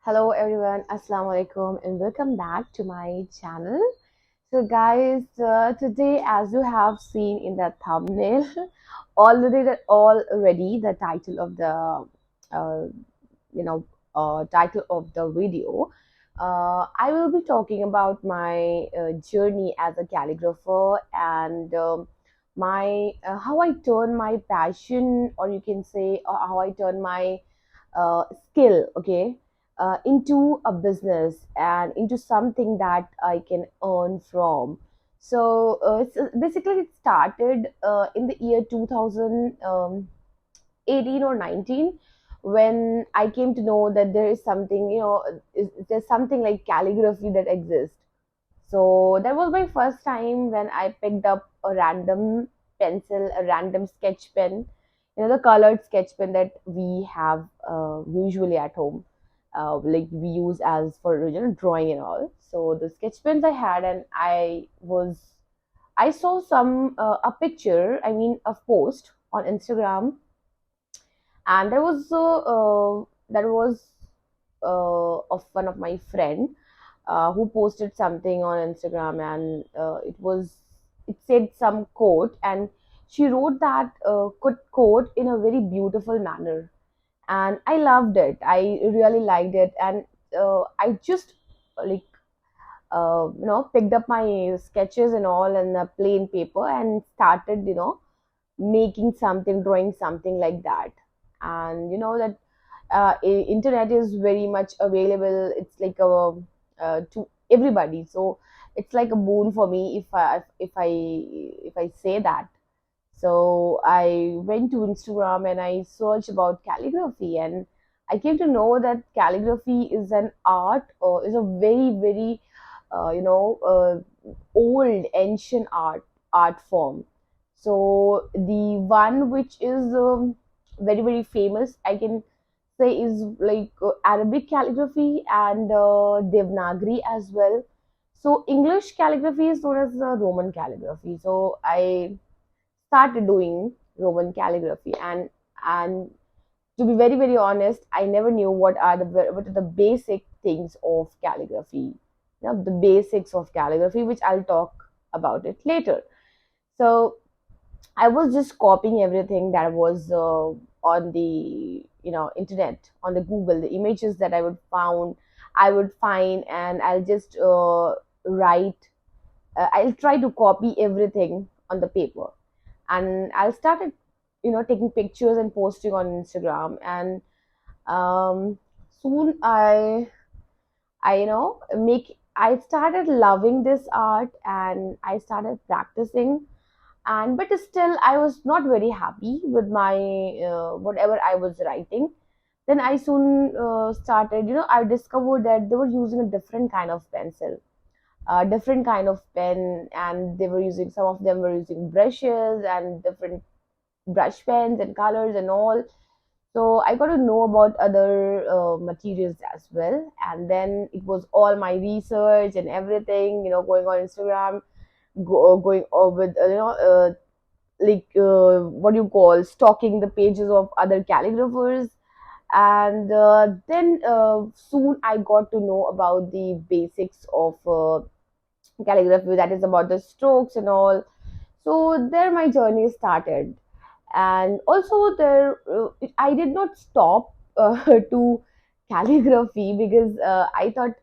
Hello everyone, Assalamu alaikum and welcome back to my channel. So guys, today as you have seen in the thumbnail, already the title of the uh, you know title of the video, I will be talking about my journey as a calligrapher and my how I turn my passion, or you can say how I turn my skill, okay, into a business and into something that I can earn from. So basically, it started in the year 2018 or 19, when I came to know that there is something, there's something like calligraphy that exists. So that was my first time when I picked up a random pencil, a random sketch pen, the colored sketch pen that we have usually at home, like we use as for drawing and all. So the sketch pens I had, and I saw a picture, I mean a post on Instagram, and that was of one of my friend who posted something on Instagram, and it said some quote, and she wrote that quote in a very beautiful manner, and I loved it. I really liked it, and I just like picked up my sketches and all and a plain paper and started making something, drawing something like that. And you know that internet is very much available. It's like a to everybody, so it's like a boon for me if I say that. So I went to Instagram and I searched about calligraphy, and I came to know that calligraphy is an art, or is a very old ancient art form. So the one which is very famous, I can say, is like Arabic calligraphy and Devanagari as well. So English calligraphy is known as Roman calligraphy. So I started doing Roman calligraphy, and to be very honest, I never knew what are the basic things of calligraphy. The basics of calligraphy, which I'll talk about it later. So I was just copying everything that was on the internet, on the Google, the images that I would find, and I'll just write. I'll try to copy everything on the paper, and I'll started taking pictures and posting on Instagram, and soon I started loving this art, and I started practicing, and but still I was not very happy with my whatever I was writing. Then I soon started, I discovered that they were using a different kind of pencil, a different kind of pen, and they were using, some of them were using brushes and different brush pens and colors and all. So I got to know about other materials as well, and then it was all my research and everything, going on Instagram, going with what you call stalking the pages of other calligraphers. And then soon I got to know about the basics of calligraphy, that is about the strokes and all. So there my journey started. And also there I did not stop to calligraphy, because I thought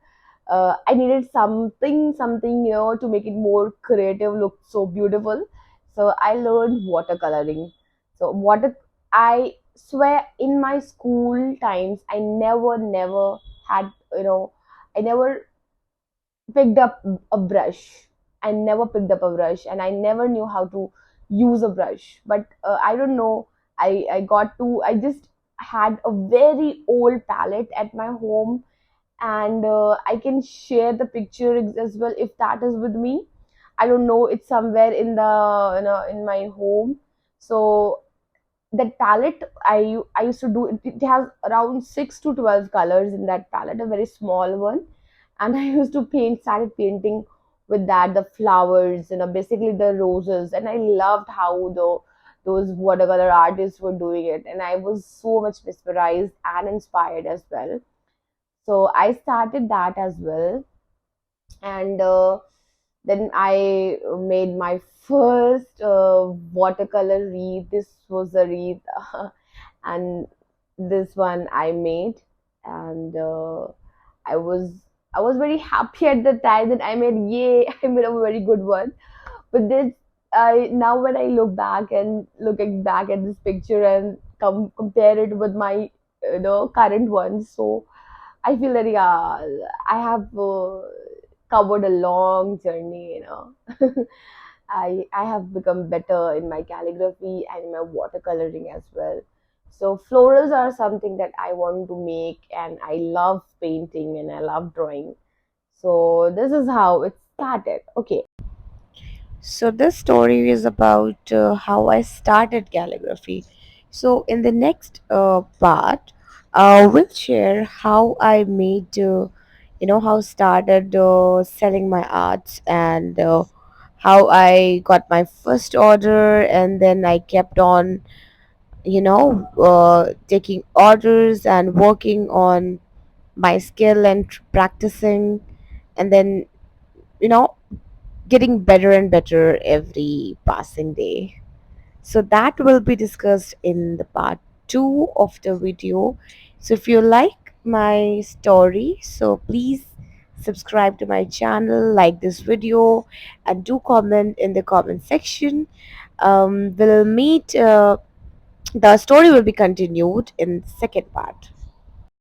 I needed something to make it more creative, look so beautiful. So I learned watercoloring. So water, I swear, in my school times I never had, I never picked up a brush. I never picked up a brush, and I never knew how to use a brush. But I don't know. I just had a very old palette at my home, and I can share the picture as well if that is with me. I don't know. It's somewhere in the in my home. So that palette, I used to do it. It has around 6 to 12 colors in that palette, a very small one, and I used to started painting with that, the flowers, basically the roses, and I loved how those watercolor artists were doing it, and I was so much mesmerized and inspired as well. So I started that as well. And then I made my first watercolor wreath. This was a wreath, and this one I made, and I was I was very happy at the time that I made. Yay! I made a very good one. But this, I now when I look back and looking back at this picture and compare it with my current one, so I feel that yeah, I have covered a long journey. I have become better in my calligraphy and in my watercoloring as well. So florals are something that I want to make, and I love painting and I love drawing. So this is how it started. Okay. So this story is about how I started calligraphy. So in the next part, we'll share how I made, how started selling my arts and how I got my first order, and then I kept on, taking orders and working on my skill and practicing, and then you know getting better and better every passing day. So that will be discussed in the part 2 of the video. So if you like my story, so please subscribe to my channel, like this video, and do comment in the comment section. We'll meet, the story will be continued in second part.